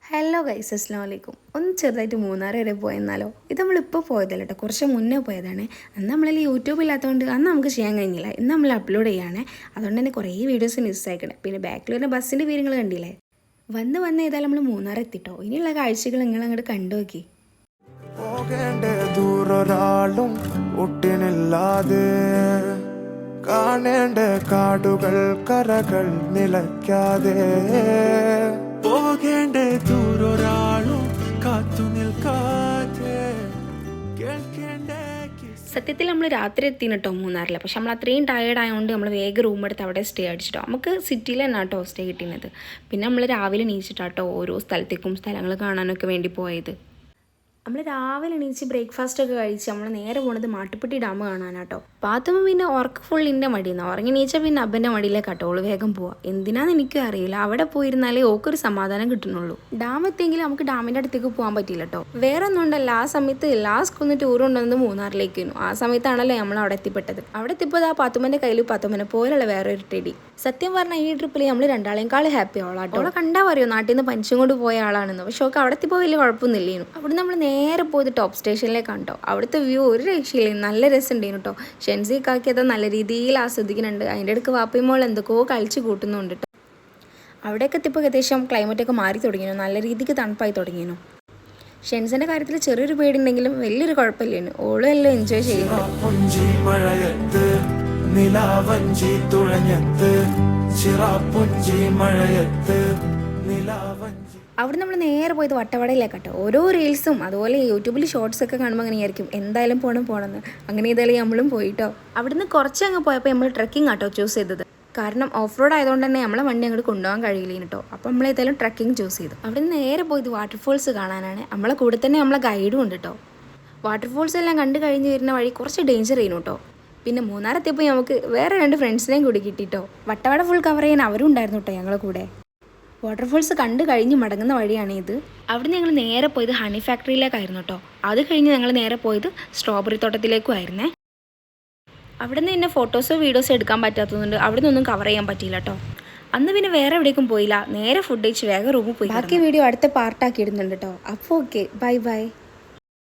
Hello guys, അസ്സലാമു അലൈക്കും. ഒന്ന് ചെറുതായിട്ട് മൂന്നാർ വരെ പോയെന്നാലോ? ഇത് നമ്മളിപ്പോൾ പോയതല്ല കേട്ടോ, കുറച്ച് മുന്നേ പോയതാണ്. അന്ന് നമ്മളിൽ യൂട്യൂബ് ഇല്ലാത്തതുകൊണ്ട് അന്ന് നമുക്ക് ചെയ്യാൻ കഴിഞ്ഞില്ല. ഇന്ന് നമ്മൾ അപ്ലോഡ് ചെയ്യാണ്. അതുകൊണ്ട് തന്നെ കുറേ വീഡിയോസ് മിസ്സായിക്കണേ. പിന്നെ ബാക്കിൽ വരുന്ന ബസ്സിൻ്റെ പേരുകൾ കണ്ടില്ലേ? വന്ന് ഏതായാലും നമ്മൾ മൂന്നാർ എത്തിട്ടോ. ഇനിയുള്ള കാഴ്ചകൾ നിങ്ങൾ അങ്ങോട്ട് കണ്ടു നോക്കി. ദൂരൊരാളും ഒട്ടിനില്ലാതെ കാണേണ്ട കാടുകൾ കരകൾ നിലയ്ക്കാതെ പോകേണ്ട ദൂരൊരാളും കാത്തു നിൽക്കാതെ കേൾക്കേണ്ട. സത്യത്തിൽ നമ്മൾ രാത്രി എത്തിന് കേട്ടോ മൂന്നാറിൽ. പക്ഷെ നമ്മൾ അത്രയും ടയേർഡ് ആയതുകൊണ്ട് നമ്മൾ വേഗം റൂം എടുത്ത് അവിടെ സ്റ്റേ അടിച്ചിട്ടോ. നമുക്ക് സിറ്റിയിൽ തന്നെ കേട്ടോ സ്റ്റേ കിട്ടുന്നത്. പിന്നെ നമ്മൾ രാവിലെ എണീച്ചിട്ടാട്ടോ ഓരോ സ്ഥലത്തേക്കും സ്ഥലങ്ങൾ കാണാനൊക്കെ വേണ്ടി പോയത്. നമ്മൾ രാവിലെ എണീച്ച് ബ്രേക്ക്ഫാസ്റ്റ് ഒക്കെ കഴിച്ച് നമ്മൾ നേരെ പോണത് മാട്ടുപ്പെട്ടി ഡാം കാണാനാട്ടോ. പാത്തുമ്പോൾ പിന്നെ ഉറക്ക ഫുൾ എൻ്റെ മടിയെന്നാണ്. ഉറങ്ങി എണീച്ചാൽ പിന്നെ അപ്പൻ്റെ മടിയിലേക്കാട്ടോ ഓള് വേഗം പോവാം. എന്തിനാന്ന് എനിക്കും അറിയില്ല. അവിടെ പോയിരുന്നാലേ ഓക്കൊരു സമാധാനം കിട്ടുന്നുള്ളൂ. ഡാം എത്തിയെങ്കിലും നമുക്ക് ഡാമിൻ്റെ അടുത്തേക്ക് പോകാൻ പറ്റില്ല കേട്ടോ. വേറെ ഒന്നും ഉണ്ടല്ല, ആ സമയത്ത് ലാസ്റ്റ് ഒന്ന് ടൂർ കൊണ്ടുവന്നത് മൂന്നാറിലേക്കായിരുന്നു. ആ സമയത്താണല്ലോ നമ്മൾ അവിടെ എത്തിപ്പെട്ടത്. അവിടെ എത്തിയപ്പോൾ ആ പാത്തുമ്മൻ്റെ കയ്യിൽ പാത്തുമ്മനെ പോലുള്ള വേറൊരു ടെടി. സത്യം പറഞ്ഞാൽ ഈ ട്രിപ്പിൽ നമ്മൾ രണ്ടാളേക്കാൾ ഹാപ്പി ആളാട്ടോ. അവളെ കണ്ടാൽ പറയോ നാട്ടിൽ നിന്ന് പനിച്ചും കൊണ്ട് പോയ ആളാണെന്ന്. പക്ഷെ ഒക്കെ അവിടെ എത്തിയപ്പോൾ വലിയ കുഴപ്പമൊന്നുമില്ലേനു. അവിടെ നമ്മൾ നേരെ പോയത് ടോപ്പ് സ്റ്റേഷനിലേക്കാണ് കേട്ടോ. അവിടുത്തെ വ്യൂ ഒരു രക്ഷയില്ല, നല്ല രസമുണ്ടായിരുന്നു കേട്ടോ. ഷെൻസിക്കാക്കി അത് നല്ല രീതിയിൽ ആസ്വദിക്കുന്നുണ്ട്. അതിൻ്റെ ഇടയ്ക്ക് വാപ്പയും എന്തൊക്കെയോ കളിച്ച് കൂട്ടുന്നുണ്ട് കേട്ടോ. അവിടെയൊക്കെ എത്തിയപ്പോൾ ഏകദേശം ക്ലൈമറ്റൊക്കെ മാറി തുടങ്ങിയിരുന്നു, നല്ല രീതിക്ക് തണുപ്പായി തുടങ്ങിയിരുന്നു. ഷെൻസിൻ്റെ കാര്യത്തിൽ ചെറിയൊരു പേടിയുണ്ടെങ്കിലും വലിയൊരു കുഴപ്പമില്ലേനു. ഓളും എല്ലാം എൻജോയ് ചെയ്യുന്നു. അവിടെ നമ്മൾ നേരെ പോയത് വട്ടവടയിലേക്കാട്ടോ. ഓരോ റീൽസും അതുപോലെ യൂട്യൂബിൽ ഷോർട്സ് ഒക്കെ കാണുമ്പോൾ അങ്ങനെ ആയിരിക്കും എന്തായാലും പോകണമെന്ന്. അങ്ങനെ ഏതായാലും നമ്മളും പോയിട്ടോ. അവിടുന്ന് കുറച്ചങ്ങ് പോയപ്പോൾ നമ്മൾ ട്രക്കിംഗ് ആട്ടോ ചൂസ് ചെയ്തത്. കാരണം ഓഫ് റോഡ് ആയതുകൊണ്ട് തന്നെ നമ്മളെ വണ്ടി അങ്ങോട്ട് കൊണ്ടുപോകാൻ കഴിയില്ല കേട്ടോ. അപ്പോൾ നമ്മൾ ഏതായാലും ട്രക്കിംഗ് ചൂസ് ചെയ്തു. അവിടെ നിന്ന് നേരെ പോയത് വാട്ടർഫോൾസ് കാണാനാണ്. നമ്മളെ കൂടെ തന്നെ നമ്മളെ ഗൈഡും ഉണ്ട് കേട്ടോ. വാട്ടർഫോൾസ് എല്ലാം കണ്ടു കഴിഞ്ഞ് വരുന്ന വഴി കുറച്ച് ഡേഞ്ചർ ചെയ്യുന്നു കേട്ടോ. പിന്നെ മൂന്നാറെത്തിയപ്പോൾ നമുക്ക് വേറെ 2 ഫ്രണ്ട്സിനെയും കൂടി കിട്ടിട്ടോ. വട്ടവട ഫുൾ കവർ ചെയ്യാൻ അവരും ഉണ്ടായിരുന്നു കേട്ടോ ഞങ്ങളെ കൂടെ. വാട്ടർഫോൾസ് കണ്ടു കഴിഞ്ഞ് മടങ്ങുന്ന വഴിയാണ് ഇത്. അവിടെ ഞങ്ങൾ നേരെ പോയത് ഹണി ഫാക്ടറിയിലേക്കായിരുന്നു കേട്ടോ. അത് കഴിഞ്ഞ് ഞങ്ങൾ നേരെ പോയത് സ്ട്രോബെറി തോട്ടത്തിലേക്കും ആയിരുന്നേ. അവിടെ നിന്ന് തന്നെ ഫോട്ടോസോ വീഡിയോസോ എടുക്കാൻ പറ്റാത്തതുകൊണ്ട് അവിടെ നിന്നൊന്നും കവർ ചെയ്യാൻ പറ്റിയില്ല കേട്ടോ. അന്ന് പിന്നെ വേറെ എവിടേക്കും പോയില്ല, നേരെ ഫുഡ് കഴിച്ച് വേഗം റൂമിൽ പോയി. ബാക്കി വീഡിയോ അടുത്ത പാർട്ടാക്കി ഇടുന്നുണ്ട് കേട്ടോ. അപ്പോൾ ഓക്കെ, ബൈ.